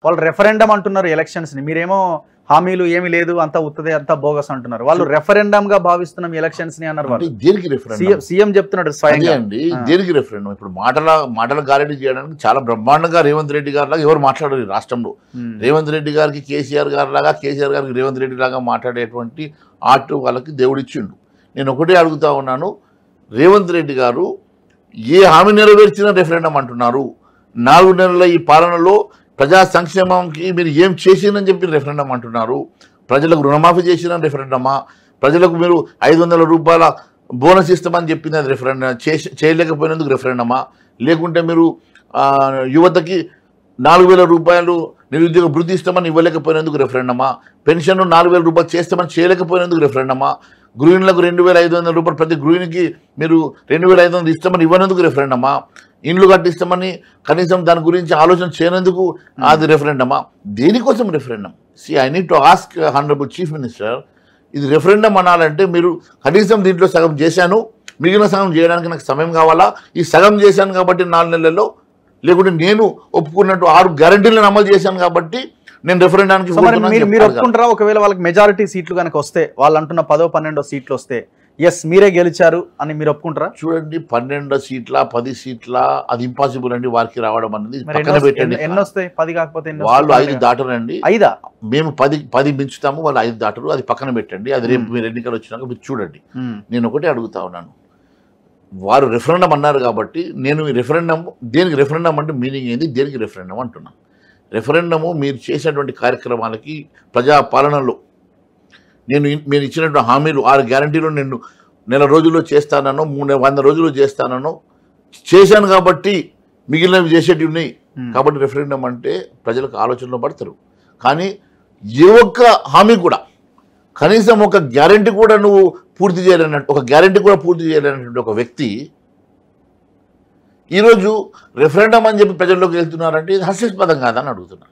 వాళ్ళు రెఫరెండం అంటున్నారు ఎలక్షన్స్ ని, మీరేమో హామీలు ఏమీ లేదు అంతా ఉత్తదే అంతా బోగస్ అంటున్నారు. వాళ్ళు రెఫరెండం గా భావిస్తున్నాం ఎలక్షన్స్ ని అన్నారు. వాళ్ళు దేనికి రెఫరెండం? సీఎం చెప్తున్నాడు స్వయంగా అండి. దేనికి రెఫరెండం? ఇప్పుడు మాటల గ్యారెంటీ చేయడానికి చాలా బ్రహ్మాండంగా రేవంత్ రెడ్డి గారి లాగా ఎవరు మాట్లాడారు ఈ రాష్ట్రంలో. రేవంత్ రెడ్డి గారికి కేసీఆర్ గారి లాగా, కేసీఆర్ గారికి రేవంత్ రెడ్డి లాగా మాట్లాడేటువంటి ఆర్ట్ వాళ్ళకి దేవుడిచ్చిండు. నేను ఒకటే అడుగుతా ఉన్నాను, రేవంత్ రెడ్డి గారు ఏ హామీ నెరవేర్చినా రెఫరెండం అంటున్నారు. 4 నెలల ఈ పాలనలో ప్రజా సంక్షేమంకి మీరు ఏం చేసినని చెప్పి రెఫరెండం అంటున్నారు. ప్రజలకు రుణమాఫీ చేసిన రెఫరెండమా? ప్రజలకు మీరు 500 రూపాయల బోనస్ ఇస్తామని చెప్పింది అది రెఫరెండం చేయలేకపోయినందుకు రెఫరెండమా? లేకుంటే మీరు యువతకి 4000 రూపాయలు నిరుద్యోగ వృద్ధి ఇస్తామని ఇవ్వలేకపోయినందుకు రెఫరెండమా? పెన్షన్ 4000 రూపాయలు చేస్తామని చేయలేకపోయినందుకు రెఫరెండమా? గృహిణులకు 2500 రూపాయలు ప్రతి గృహిణికి మీరు 2500 ఇస్తామని ఇవ్వనందుకు రెఫరెండమా? ఇండ్లు కట్టిస్తామని కనీసం దాని గురించి ఆలోచన చేయనందుకు అది రెఫరెండమా? దేనికోసం referendum? I need to ask honourable chief minister, ఇది రెఫరెండం అనాలంటే మీరు కనీసం దీంట్లో సగం చేశాను, మిగిలిన సగం చేయడానికి నాకు సమయం కావాలా? ఈ సగం చేశాను కాబట్టి 4 నెలల్లో, లేకుంటే నేను ఒప్పుకున్నట్టు 6 గ్యారెంటీలను అమలు చేశాను కాబట్టి నేను రెఫరెండానికి మీరు ఒప్పుకుంటారా? ఒకవేళ వాళ్ళకి మెజారిటీ సీట్లు కనుక వస్తే, వాళ్ళు అంటున్న 10-12 సీట్లు వస్తే ఎస్ మీరే గెలిచారు అని మీరు ఒప్పుకుంటారా? చూడండి, 12 సీట్ల 10 సీట్ల అది ఇంపాసిబుల్ అండి వారికి రావడం అనేది. పక్కన పెట్టండి, ఎన్ని వస్తాయి? 10 కాకపోతే వాళ్ళు 5 దాటరండి. 5 మేము 10 మించుతాము, వాళ్ళు 5 దాటరు. అది పక్కన పెట్టండి, అది రేపు మీరు ఎన్నికలు వచ్చినాక మీరు చూడండి. నేను ఒకటే అడుగుతా ఉన్నాను, వారు రెఫరెండం అన్నారు కాబట్టి నేను రెఫరెండం దేనికి రెఫరెండం అంటే మీనింగ్ ఏంది, దేనికి రెఫరెండం అంటున్నాను. రెఫరెండము మీరు చేసినటువంటి కార్యక్రమాలకి ప్రజా పాలనలో మీరు ఇచ్చినటువంటి హామీలు 6 గ్యారంటీలు నేను 1 రోజుల్లో చేస్తానో 100 రోజుల్లో చేస్తానో చేశాను కాబట్టి మిగిలినవి చేసేటివి ఉన్నాయి కాబట్టి రెఫరెండం అంటే ప్రజలకు ఆలోచనలో పడతారు. కానీ ఏ ఒక్క హామీ కూడా కనీసం ఒక గ్యారంటీ కూడా నువ్వు పూర్తి చేయలేనట్టు, ఒక గ్యారంటీ కూడా పూర్తి చేయలేనటువంటి ఒక వ్యక్తి ఈరోజు రెఫరెండం అని చెప్పి ప్రజల్లోకి వెళ్తున్నారంటే ఇది హాస్యాస్పదం కాదని అడుగుతున్నా.